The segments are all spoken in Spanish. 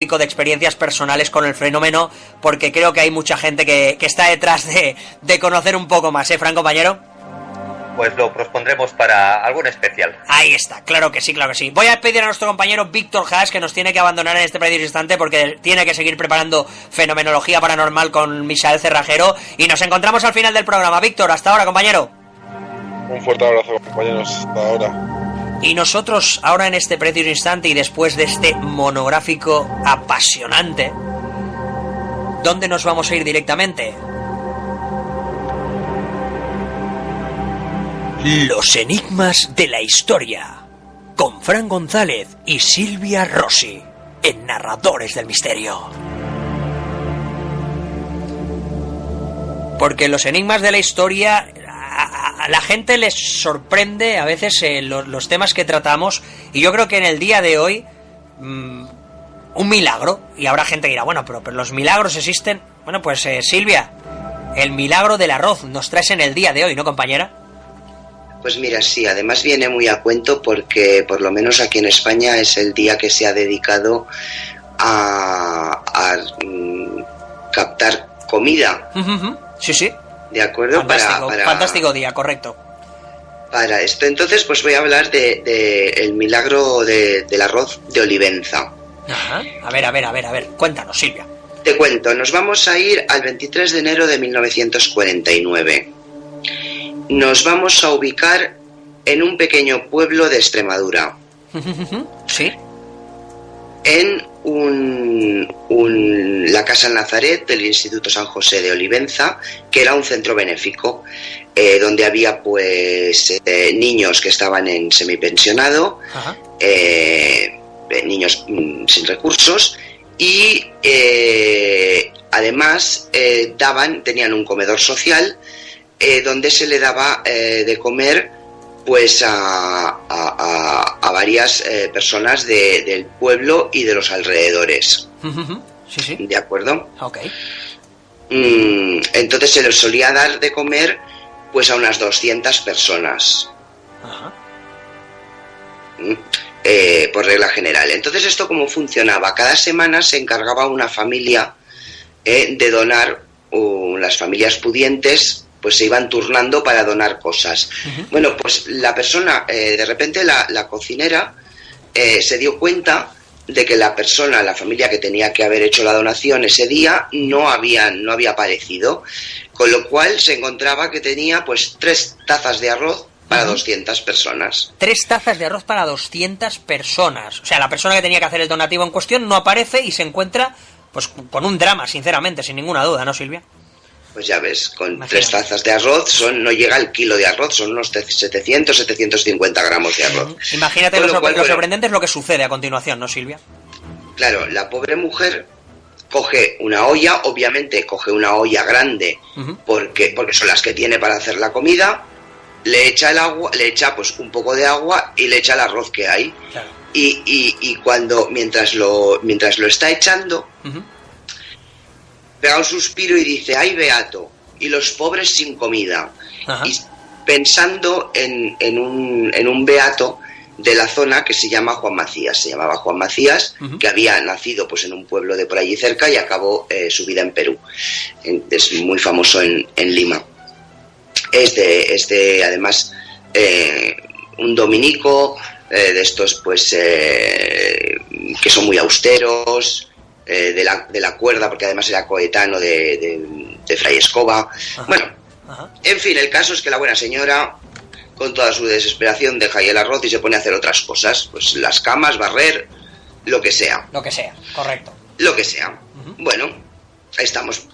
de experiencias personales con el fenómeno, porque creo que hay mucha gente que está detrás de conocer un poco más, Fran, compañero. Pues lo propondremos para algún especial. Ahí está, claro que sí, claro que sí. Voy a pedir a nuestro compañero Víctor Haas, que nos tiene que abandonar en este preciso instante porque tiene que seguir preparando Fenomenología Paranormal con Misael Cerrajero, y nos encontramos al final del programa. Víctor, hasta ahora, compañero. Un fuerte abrazo, compañeros, hasta ahora. Y nosotros, ahora en este preciso instante y después de este monográfico apasionante, ¿dónde nos vamos a ir directamente? Los enigmas de la historia, con Fran González y Silvia Rossi, en Narradores del Misterio. Porque los enigmas de la historia, a la gente les sorprende a veces los temas que tratamos, y yo creo que en el día de hoy un milagro, y habrá gente que dirá, bueno, pero los milagros existen. Bueno, pues Silvia, el milagro del arroz nos traes en el día de hoy, ¿no, compañera? Pues mira, sí, además viene muy a cuento porque por lo menos aquí en España es el día que se ha dedicado a captar comida. Sí, sí. ¿De acuerdo? Fantástico, fantástico día, correcto. Para esto, entonces, pues voy a hablar de el milagro del arroz de Olivenza. Ajá. A ver, cuéntanos, Silvia. Te cuento, nos vamos a ir al 23 de enero de 1949. Nos vamos a ubicar en un pequeño pueblo de Extremadura. Sí. En la Casa Nazaret del Instituto San José de Olivenza, que era un centro benéfico, donde había pues niños que estaban en semipensionado, niños sin recursos, y además tenían un comedor social donde se le daba de comer pues a varias personas del pueblo y de los alrededores. Sí, sí. ¿De acuerdo? Ok. Entonces se les solía dar de comer pues a unas 200 personas. Ajá. Por regla general. Entonces, ¿esto cómo funcionaba? Cada semana se encargaba una familia de donar, las familias pudientes pues se iban turnando para donar cosas. Bueno, pues la persona, de repente la cocinera se dio cuenta de que la familia que tenía que haber hecho la donación ese día no había aparecido, con lo cual se encontraba que tenía pues 3 tazas de arroz para 200 personas. 3 tazas de arroz para 200 personas. O sea, la persona que tenía que hacer el donativo en cuestión no aparece y se encuentra pues con un drama, sinceramente, sin ninguna duda, ¿no, Silvia? Pues ya ves, con 3 tazas de arroz no llega al kilo de arroz, son unos 750 gramos de arroz. Imagínate lo sorprendente es lo que sucede a continuación, ¿no, Silvia? Claro, la pobre mujer coge una olla, obviamente coge una olla grande, porque son las que tiene para hacer la comida, le echa el agua, le echa pues un poco de agua y le echa el arroz que hay. Claro. Y mientras lo está echando, pega un suspiro y dice, ¡ay, beato! Y los pobres sin comida. Ajá. Y pensando en un beato de la zona que se llama Juan Macías. Se llamaba Juan Macías, que había nacido pues en un pueblo de por allí cerca y acabó su vida en Perú. Es muy famoso en Lima. Además, un dominico de estos pues que son muy austeros, de la cuerda, porque además era coetano de Fray Escoba. Ajá. Bueno, en fin, el caso es que la buena señora, con toda su desesperación, deja ahí el arroz y se pone a hacer otras cosas, pues las camas, barrer, lo que sea. Lo que sea, correcto. Lo que sea. Bueno, estamos,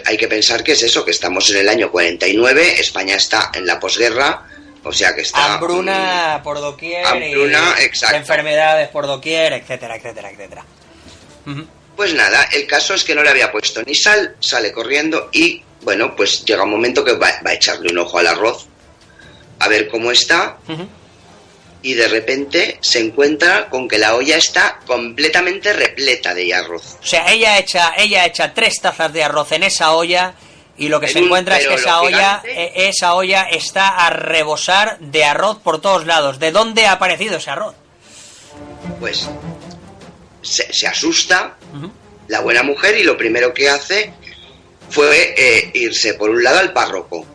hay que pensar que es eso, que estamos en el año 49, España está en la posguerra, o sea que está... Hambruna por doquier, exacto. Enfermedades por doquier, etcétera, etcétera, etcétera. Pues nada, el caso es que no le había puesto ni sal, sale corriendo y, bueno, pues llega un momento que va a echarle un ojo al arroz, a ver cómo está, y de repente se encuentra con que la olla está completamente repleta de arroz. O sea, ella echa 3 tazas de arroz en esa olla y lo que se encuentra es que esa olla está a rebosar de arroz por todos lados. ¿De dónde ha aparecido ese arroz? Pues se asusta la buena mujer, y lo primero que hace fue irse por un lado al párroco,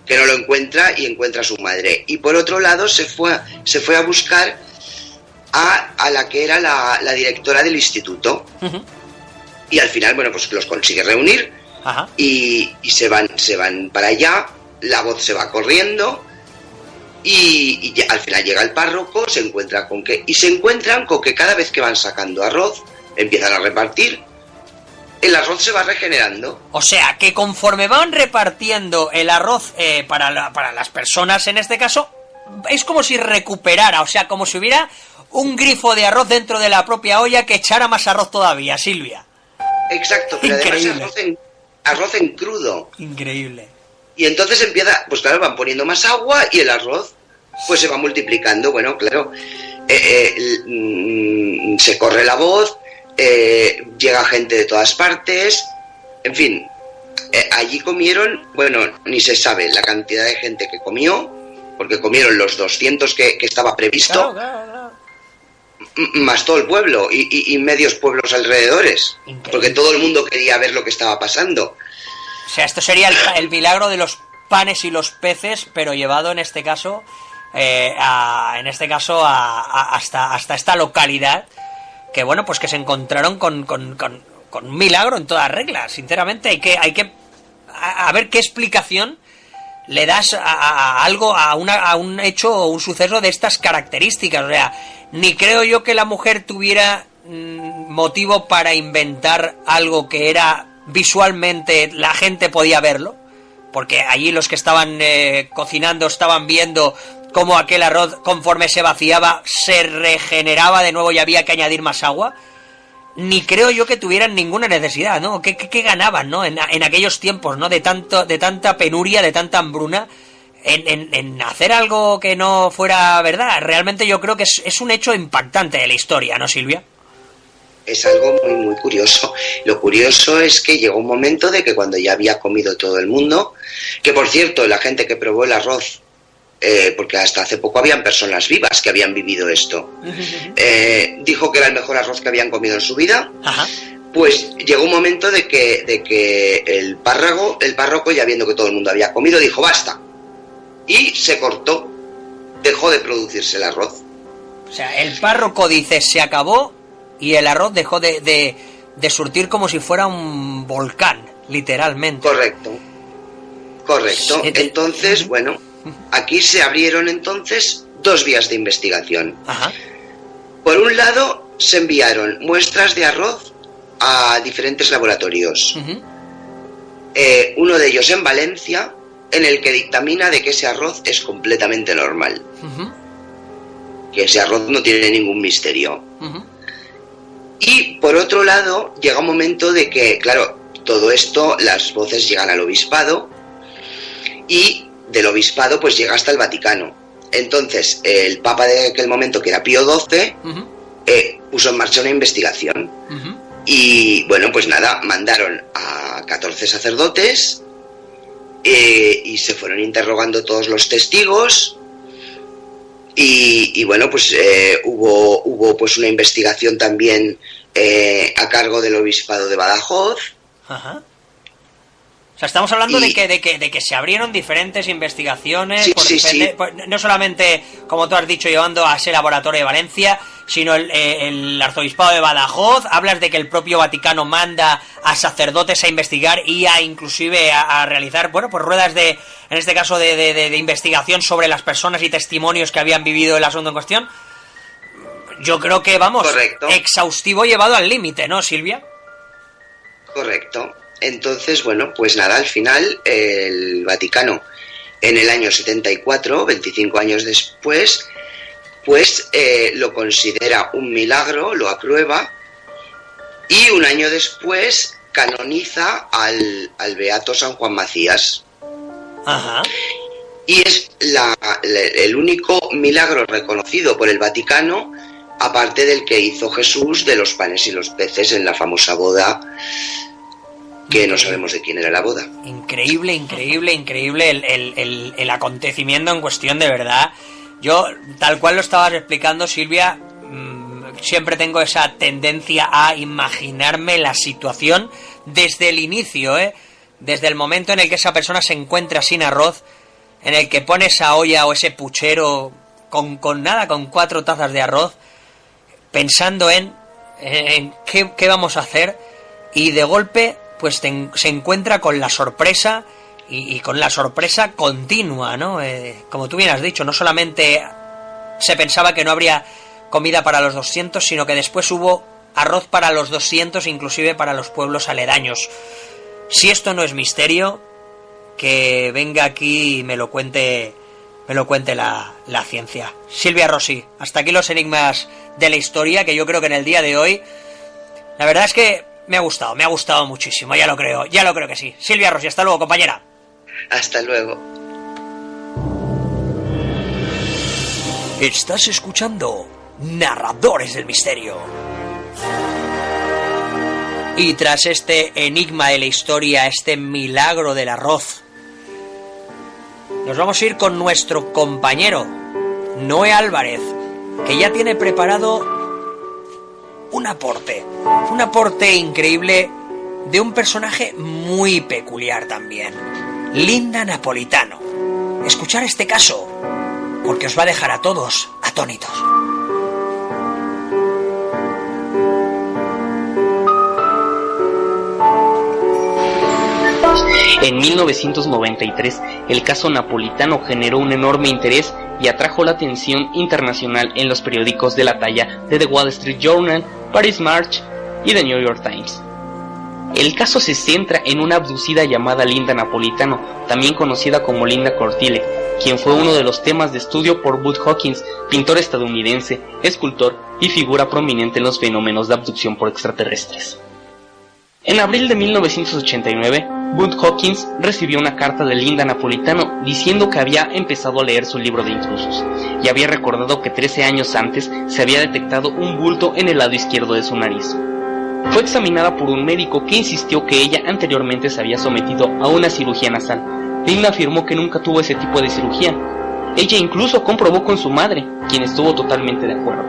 que no lo encuentra y encuentra a su madre, y por otro lado se fue a buscar a la que era la directora del instituto, y al final, bueno, pues los consigue reunir, y se van para allá, la voz se va corriendo, y al final llega el párroco, se encuentran con que cada vez que van sacando arroz, empiezan a repartir, el arroz se va regenerando. O sea, que conforme van repartiendo el arroz para las personas, en este caso, es como si recuperara, o sea, como si hubiera un grifo de arroz dentro de la propia olla que echara más arroz todavía, Silvia. Exacto, pero Increíble. Además arroz en crudo. Increíble. Y entonces empieza, pues claro, van poniendo más agua y el arroz pues se va multiplicando. Bueno, claro, se corre la voz, llega gente de todas partes, en fin, allí comieron, bueno, ni se sabe la cantidad de gente que comió, porque comieron los 200 que estaba previsto, claro. Más todo el pueblo y medios pueblos alrededores. Increíble. Porque todo el mundo quería ver lo que estaba pasando. O sea, esto sería el milagro de los panes y los peces, pero llevado en este caso hasta esta localidad, que bueno, pues que se encontraron con un milagro en toda regla. Sinceramente hay que ver qué explicación le das a algo, a un hecho o un suceso de estas características. O sea, ni creo yo que la mujer tuviera motivo para inventar algo que era visualmente la gente podía verlo, porque allí los que estaban cocinando estaban viendo cómo aquel arroz, conforme se vaciaba, se regeneraba de nuevo y había que añadir más agua. Ni creo yo que tuvieran ninguna necesidad, ¿no? ¿Qué ganaban, ¿no? En aquellos tiempos, ¿no? De tanta penuria, de tanta hambruna, en hacer algo que no fuera verdad. Realmente yo creo que es un hecho impactante de la historia, ¿no, Silvia? Es algo muy, muy curioso. Lo curioso es que llegó un momento de que cuando ya había comido todo el mundo, que por cierto, la gente que probó el arroz, porque hasta hace poco habían personas vivas que habían vivido esto, dijo que era el mejor arroz que habían comido en su vida. Ajá. Pues llegó un momento de que el párroco, ya viendo que todo el mundo había comido, dijo basta, y se cortó, dejó de producirse el arroz. O sea, el párroco dice se acabó y el arroz dejó de surtir como si fuera un volcán, literalmente. Correcto. Entonces, bueno, aquí se abrieron entonces dos vías de investigación. Ajá. Por un lado, se enviaron muestras de arroz a diferentes laboratorios. Uh-huh. Uno de ellos en Valencia, en el que dictamina de que ese arroz es completamente normal. Uh-huh. Que ese arroz no tiene ningún misterio. Uh-huh. Y por otro lado, llega un momento de que, claro, todo esto, las voces llegan al obispado, y del obispado pues llega hasta el Vaticano. Entonces el Papa de aquel momento, que era Pío XII, uh-huh, puso en marcha una investigación. Uh-huh. Y bueno, pues nada, mandaron a 14 sacerdotes y se fueron interrogando todos los testigos, y bueno, pues hubo pues una investigación también a cargo del obispado de Badajoz. Ajá. Uh-huh. O sea, estamos hablando de que se abrieron diferentes investigaciones, sí. No solamente, como tú has dicho, llevando a ese laboratorio de Valencia, sino el arzobispado de Badajoz. Hablas de que el propio Vaticano manda a sacerdotes a investigar y inclusive a realizar, bueno, pues ruedas en este caso de investigación sobre las personas y testimonios que habían vivido el asunto en cuestión. Yo creo que, vamos, correcto, exhaustivo, llevado al límite, ¿no, Silvia? Correcto. Entonces, bueno, pues nada, al final el Vaticano, en el año 74, 25 años después, pues lo considera un milagro, lo aprueba, y un año después canoniza al beato San Juan Macías. Ajá. Y es el único milagro reconocido por el Vaticano, aparte del que hizo Jesús de los panes y los peces en la famosa boda, que no sabemos de quién era la boda. Increíble el acontecimiento en cuestión, de verdad. Yo, tal cual lo estabas explicando, Silvia, siempre tengo esa tendencia a imaginarme la situación desde el inicio, desde el momento en el que esa persona se encuentra sin arroz, en el que pone esa olla o ese puchero con 4 tazas de arroz, pensando en qué vamos a hacer, y de golpe pues se encuentra con la sorpresa, y con la sorpresa continua, ¿no? Como tú bien has dicho, no solamente se pensaba que no habría comida para los 200, sino que después hubo arroz para los 200, inclusive para los pueblos aledaños. Si esto no es misterio, que venga aquí y me lo cuente la ciencia. Silvia Rossi, hasta aquí los enigmas de la historia, que yo creo que en el día de hoy, la verdad es que me ha gustado muchísimo, ya lo creo que sí. Silvia Rossi, hasta luego, compañera. Hasta luego. Estás escuchando Narradores del Misterio. Y tras este enigma de la historia, este milagro del arroz, nos vamos a ir con nuestro compañero Noé Álvarez, que ya tiene preparado un aporte increíble de un personaje muy peculiar también, Linda Napolitano. Escuchar este caso, porque os va a dejar a todos atónitos. En 1993, el caso Napolitano generó un enorme interés y atrajo la atención internacional en los periódicos de la talla de The Wall Street Journal, Paris Match y The New York Times. El caso se centra en una abducida llamada Linda Napolitano, también conocida como Linda Cortile, quien fue uno de los temas de estudio por Bud Hawkins, pintor estadounidense, escultor y figura prominente en los fenómenos de abducción por extraterrestres. En abril de 1989, Bud Hawkins recibió una carta de Linda Napolitano diciendo que había empezado a leer su libro de intrusos y había recordado que 13 años antes se había detectado un bulto en el lado izquierdo de su nariz. Fue examinada por un médico que insistió que ella anteriormente se había sometido a una cirugía nasal. Linda afirmó que nunca tuvo ese tipo de cirugía. Ella incluso comprobó con su madre, quien estuvo totalmente de acuerdo.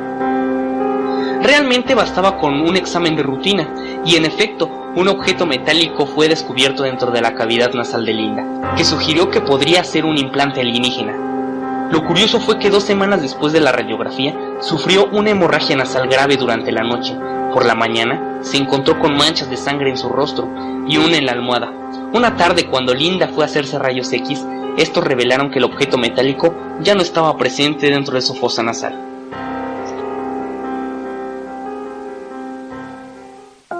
Realmente bastaba con un examen de rutina, y en efecto, un objeto metálico fue descubierto dentro de la cavidad nasal de Linda, que sugirió que podría ser un implante alienígena. Lo curioso fue que 2 semanas después de la radiografía, sufrió una hemorragia nasal grave durante la noche. Por la mañana, se encontró con manchas de sangre en su rostro y una en la almohada. Una tarde, cuando Linda fue a hacerse rayos X, estos revelaron que el objeto metálico ya no estaba presente dentro de su fosa nasal.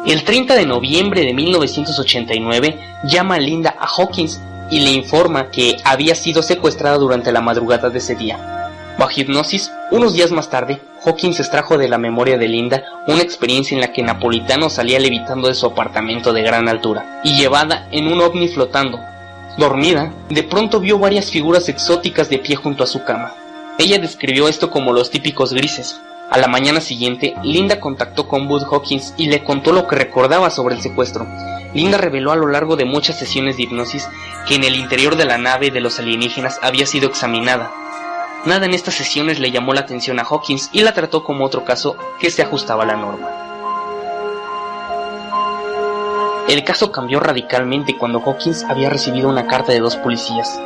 El 30 de noviembre de 1989, llama a Linda a Hawkins y le informa que había sido secuestrada durante la madrugada de ese día. Bajo hipnosis, unos días más tarde, Hawkins extrajo de la memoria de Linda una experiencia en la que Napolitano salía levitando de su apartamento de gran altura y llevada en un ovni flotando. Dormida, de pronto vio varias figuras exóticas de pie junto a su cama. Ella describió esto como los típicos grises. A la mañana siguiente, Linda contactó con Bud Hawkins y le contó lo que recordaba sobre el secuestro. Linda reveló a lo largo de muchas sesiones de hipnosis que en el interior de la nave de los alienígenas había sido examinada. Nada en estas sesiones le llamó la atención a Hawkins y la trató como otro caso que se ajustaba a la norma. El caso cambió radicalmente cuando Hawkins había recibido una carta de 2 policías,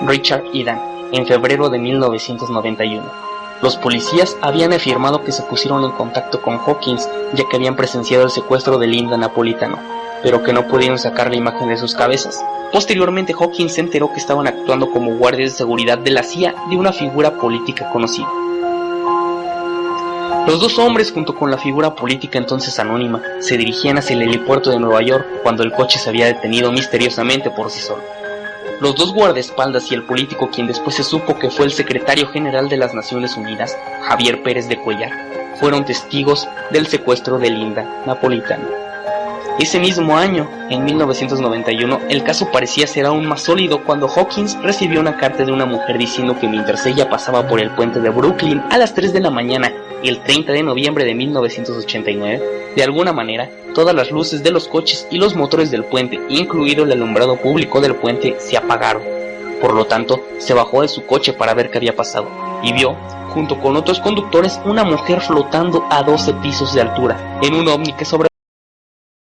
Richard y Dan, en febrero de 1991. Los policías habían afirmado que se pusieron en contacto con Hawkins ya que habían presenciado el secuestro de Linda Napolitano, pero que no pudieron sacar la imagen de sus cabezas. Posteriormente, Hawkins se enteró que estaban actuando como guardias de seguridad de la CIA de una figura política conocida. Los 2 hombres, junto con la figura política entonces anónima, se dirigían hacia el helipuerto de Nueva York cuando el coche se había detenido misteriosamente por sí solo. Los 2 guardaespaldas y el político, quien después se supo que fue el secretario general de las Naciones Unidas, Javier Pérez de Cuellar, fueron testigos del secuestro de Linda Napolitano. Ese mismo año, en 1991, el caso parecía ser aún más sólido cuando Hawkins recibió una carta de una mujer diciendo que mientras ella pasaba por el puente de Brooklyn a las 3 de la mañana, el 30 de noviembre de 1989, de alguna manera, todas las luces de los coches y los motores del puente, incluido el alumbrado público del puente, se apagaron. Por lo tanto, se bajó de su coche para ver qué había pasado. y vio, junto con otros conductores, una mujer flotando a 12 pisos de altura en un ovni que sobre